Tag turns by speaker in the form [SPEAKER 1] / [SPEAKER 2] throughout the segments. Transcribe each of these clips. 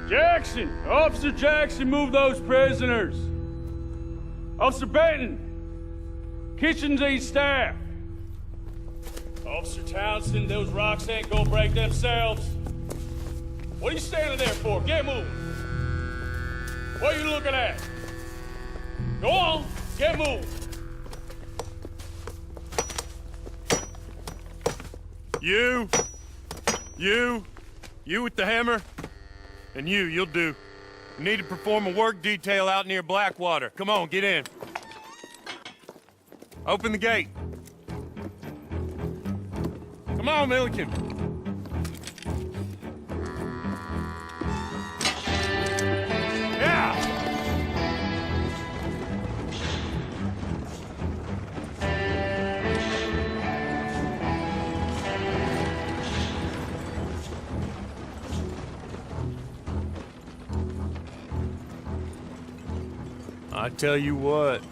[SPEAKER 1] Jackson! Officer Jackson, move those prisoners! Officer Benton! Kitchens ain't staff! Officer Townsend, those rocks ain't gonna break themselves. What are you standing there for? Get moving! What are you looking at? Go on, get moving!
[SPEAKER 2] You with the hammer? And you'll do. We need to perform a work detail out near Blackwater. Come on, get in. Open the gate. Come on, Milliken. Yeah! I tell you what,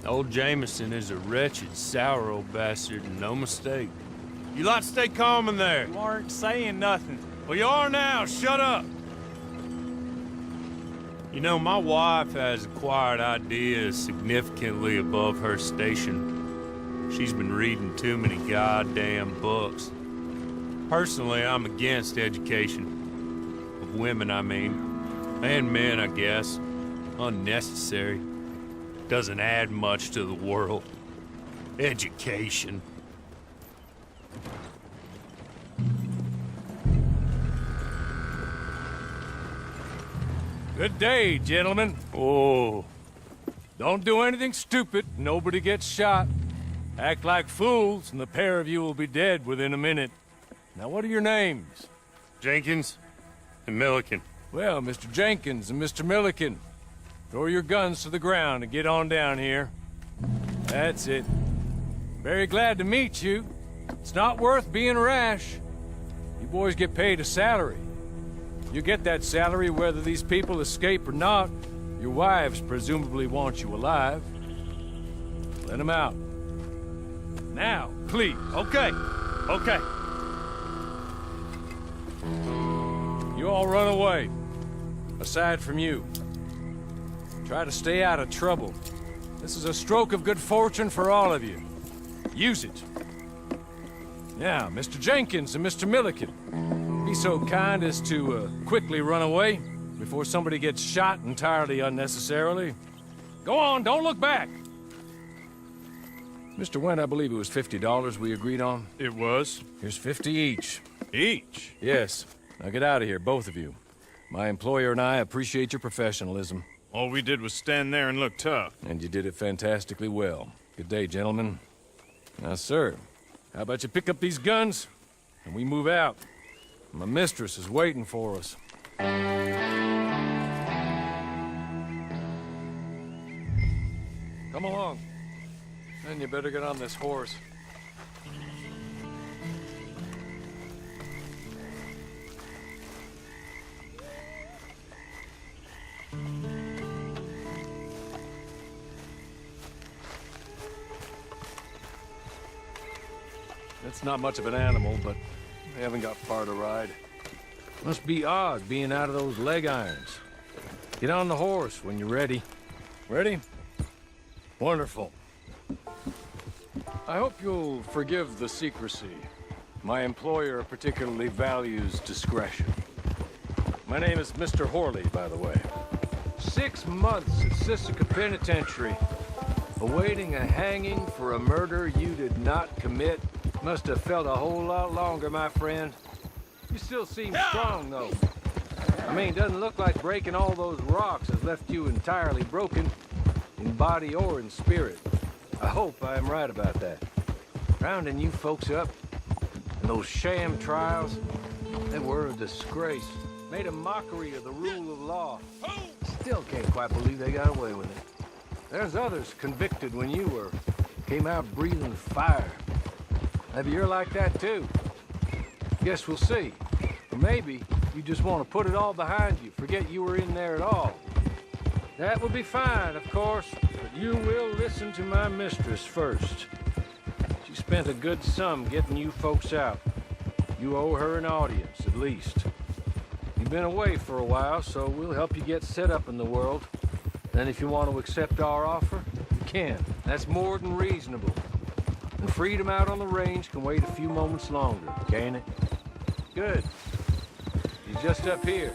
[SPEAKER 2] old Jameson is a wretched, sour old bastard, and no mistake. You lot stay calm in there.
[SPEAKER 3] You aren't saying nothing.
[SPEAKER 2] Well, you are now. Shut up. You know, my wife has acquired ideas significantly above her station. She's been reading too many goddamn books. Personally, I'm against education. Of women, I mean. And men, I guess. Unnecessary. Doesn't add much to the world. Education.
[SPEAKER 3] Good day, gentlemen.
[SPEAKER 2] Oh.
[SPEAKER 3] Don't do anything stupid. Nobody gets shot. Act like fools, and the pair of you will be dead within a minute. Now, what are your names?
[SPEAKER 2] Jenkins and Milliken.
[SPEAKER 3] Well, Mr. Jenkins and Mr. Milliken, throw your guns to the ground and get on down here. That's it. Very glad to meet you. It's not worth being rash. You boys get paid a salary. You get that salary whether these people escape or not. Your wives presumably want you alive. Let them out. Now, please.
[SPEAKER 2] Okay.
[SPEAKER 3] You all run away. Aside from you. Try to stay out of trouble. This is a stroke of good fortune for all of you. Use it. Now, Mr. Jenkins and Mr. Milliken, be so kind as to quickly run away before somebody gets shot entirely unnecessarily. Go on, don't look back. Mr. Wendt, I believe it was $50 we agreed on.
[SPEAKER 1] It was.
[SPEAKER 3] Here's 50 each.
[SPEAKER 1] Each?
[SPEAKER 3] Yes. Now get out of here, both of you. My employer and I appreciate your professionalism.
[SPEAKER 1] All we did was stand there and look tough.
[SPEAKER 3] And you did it fantastically well. Good day, gentlemen. Now, sir, how about you pick up these guns and we move out? My mistress is waiting for us. Come along. Then you better get on this horse. It's not much of an animal, but they haven't got far to ride. Must be odd being out of those leg irons. Get on the horse when you're ready. Ready? Wonderful. I hope you'll forgive the secrecy. My employer particularly values discretion. My name is Mr. Horley, by the way. 6 months at Sisika Penitentiary, awaiting a hanging for a murder you did not commit. Must have felt a whole lot longer, my friend. You still seem strong, though. I mean, doesn't look like breaking all those rocks has left you entirely broken, in body or in spirit. I hope I am right about that. Rounding you folks up, and those sham trials, they were a disgrace. Made a mockery of the rule of law. Still can't quite believe they got away with it. There's others convicted when you were. Came out breathing fire. Maybe you're like that too. Guess we'll see. Or maybe you just want to put it all behind you, forget you were in there at all. That will be fine, of course, but you will listen to my mistress first. She spent a good sum getting you folks out. You owe her an audience, at least. You've been away for a while, so we'll help you get set up in the world. Then if you want to accept our offer, you can. That's more than reasonable. And freedom out on the range can wait a few moments longer, can't it? Good. You're just up here.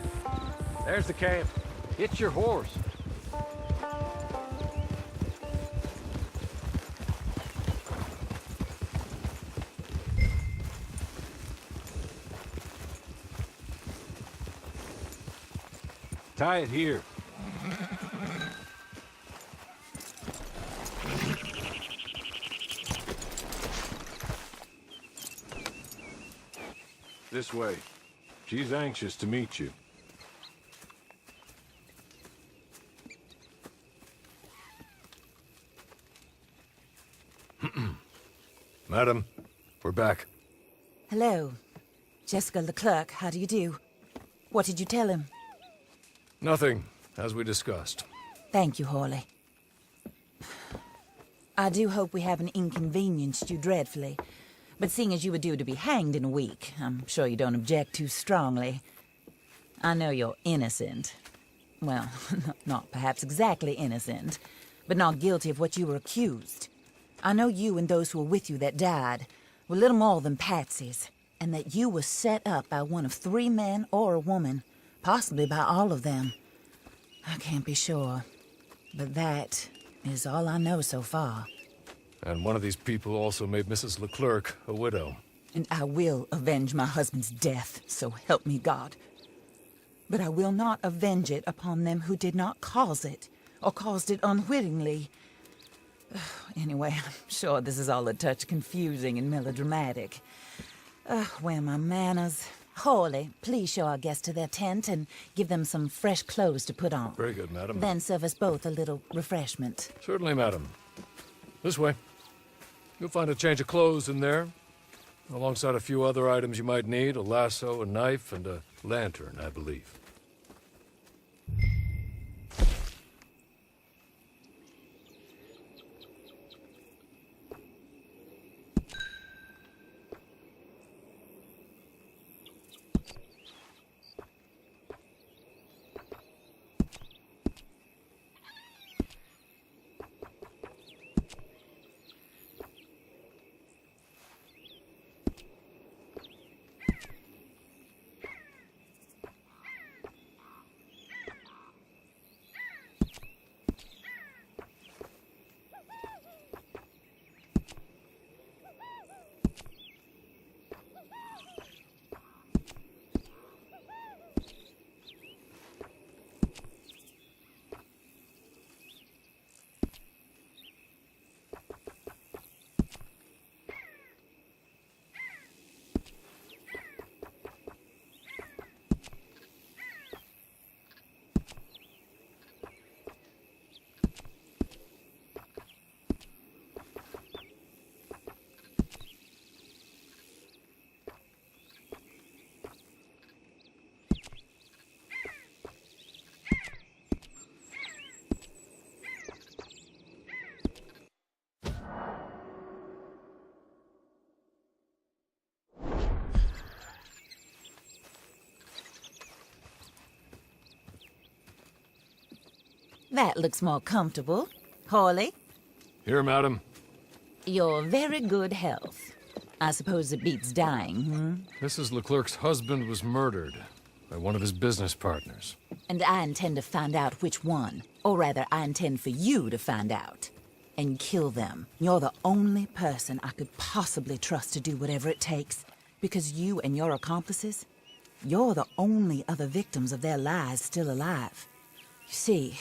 [SPEAKER 3] There's the camp. Hit your horse. Tie it here. This way. She's anxious to meet you. Madam, we're back.
[SPEAKER 4] Hello. Jessica Leclerc, how do you do? What did you tell him?
[SPEAKER 3] Nothing, as we discussed.
[SPEAKER 4] Thank you, Hawley. I do hope we haven't inconvenienced you dreadfully. But seeing as you were due to be hanged in a week, I'm sure you don't object too strongly. I know you're innocent. Well, not perhaps exactly innocent, but not guilty of what you were accused. I know you and those who were with you that died were little more than patsies, and that you were set up by one of 3 men or a woman, possibly by all of them. I can't be sure, but that is all I know so far.
[SPEAKER 3] And one of these people also made Mrs. Leclerc a widow.
[SPEAKER 4] And I will avenge my husband's death, so help me God. But I will not avenge it upon them who did not cause it, or caused it unwittingly. Anyway, I'm sure this is all a touch confusing and melodramatic. Where are my manners? Hawley, please show our guests to their tent and give them some fresh clothes to put on.
[SPEAKER 3] Very good, madam.
[SPEAKER 4] Then serve us both a little refreshment.
[SPEAKER 3] Certainly, madam. This way. You'll find a change of clothes in there, alongside a few other items you might need, a lasso, a knife, and a lantern, I believe.
[SPEAKER 4] That looks more comfortable. Hawley?
[SPEAKER 3] Here, madam.
[SPEAKER 4] You're very good health. I suppose it beats dying, hmm?
[SPEAKER 3] Mrs. Leclerc's husband was murdered by one of his business partners.
[SPEAKER 4] And I intend to find out which one. Or rather, I intend for you to find out. And kill them. You're the only person I could possibly trust to do whatever it takes. Because you and your accomplices, you're the only other victims of their lies still alive. You see,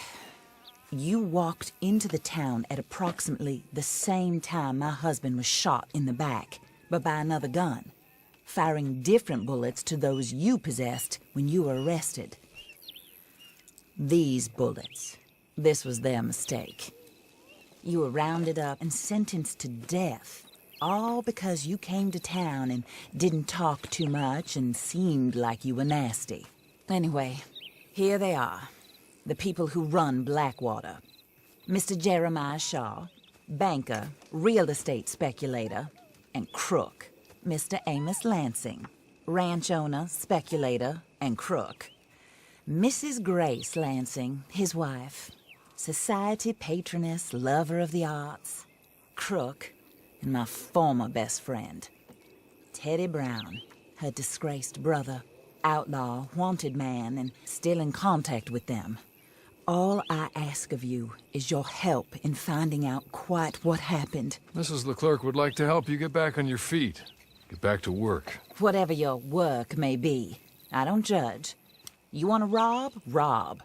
[SPEAKER 4] you walked into the town at approximately the same time my husband was shot in the back, but by another gun. firing different bullets to those you possessed when you were arrested. These bullets, this was their mistake. You were rounded up and sentenced to death, all because you came to town and didn't talk too much and seemed like you were nasty. Anyway, here they are, the people who run Blackwater. Mr. Jeremiah Shaw, banker, real estate speculator, and crook. Mr. Amos Lansing, ranch owner, speculator, and crook. Mrs. Grace Lansing, his wife, society patroness, lover of the arts, crook, and my former best friend. Teddy Brown, her disgraced brother, outlaw, wanted man, and still in contact with them. All I ask of you is your help in finding out quite what happened.
[SPEAKER 3] Mrs. Leclerc would like to help you get back on your feet. Get back to work.
[SPEAKER 4] Whatever your work may be, I don't judge. You want to rob? Rob.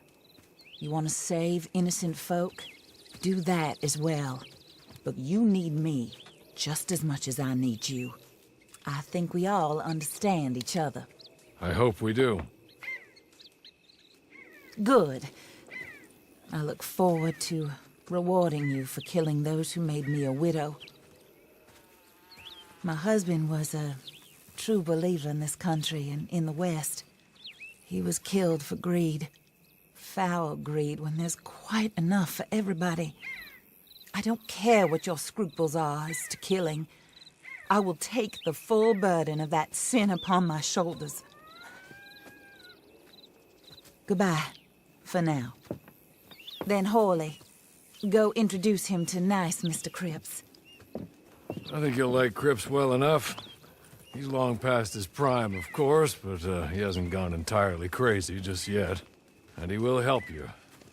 [SPEAKER 4] You want to save innocent folk? Do that as well. But you need me just as much as I need you. I think we all understand each other.
[SPEAKER 3] I hope we do.
[SPEAKER 4] Good. I look forward to rewarding you for killing those who made me a widow. My husband was a true believer in this country and in the West. He was killed for greed. Foul greed when there's quite enough for everybody. I don't care what your scruples are as to killing. I will take the full burden of that sin upon my shoulders. Goodbye, for now. Then Hawley, go introduce him to nice Mr. Cripps.
[SPEAKER 3] I think you'll like Cripps well enough. He's long past his prime, of course, but he hasn't gone entirely crazy just yet. And he will help you,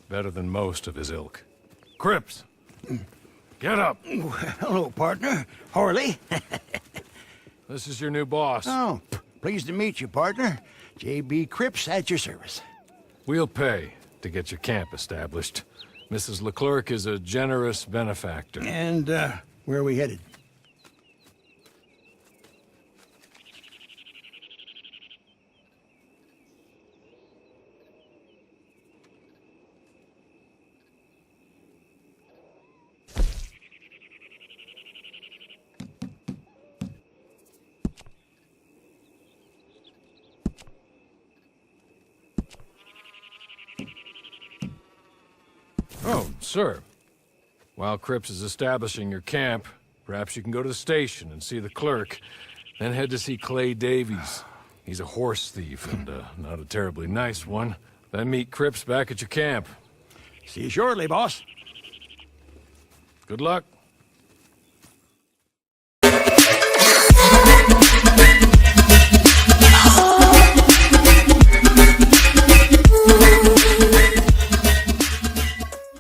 [SPEAKER 3] better than most of his ilk. Cripps! Get up!
[SPEAKER 5] Hello, partner. Hawley.
[SPEAKER 3] This is your new boss.
[SPEAKER 5] Oh, pleased to meet you, partner. J.B. Cripps at your service.
[SPEAKER 3] We'll pay to get your camp established. Mrs. Leclerc is a generous benefactor.
[SPEAKER 5] And, where are we headed?
[SPEAKER 3] Oh, sir. While Cripps is establishing your camp, perhaps you can go to the station and see the clerk, then head to see Clay Davies. He's a horse thief, and not a terribly nice one. Then meet Cripps back at your camp.
[SPEAKER 5] See you shortly, boss.
[SPEAKER 3] Good luck.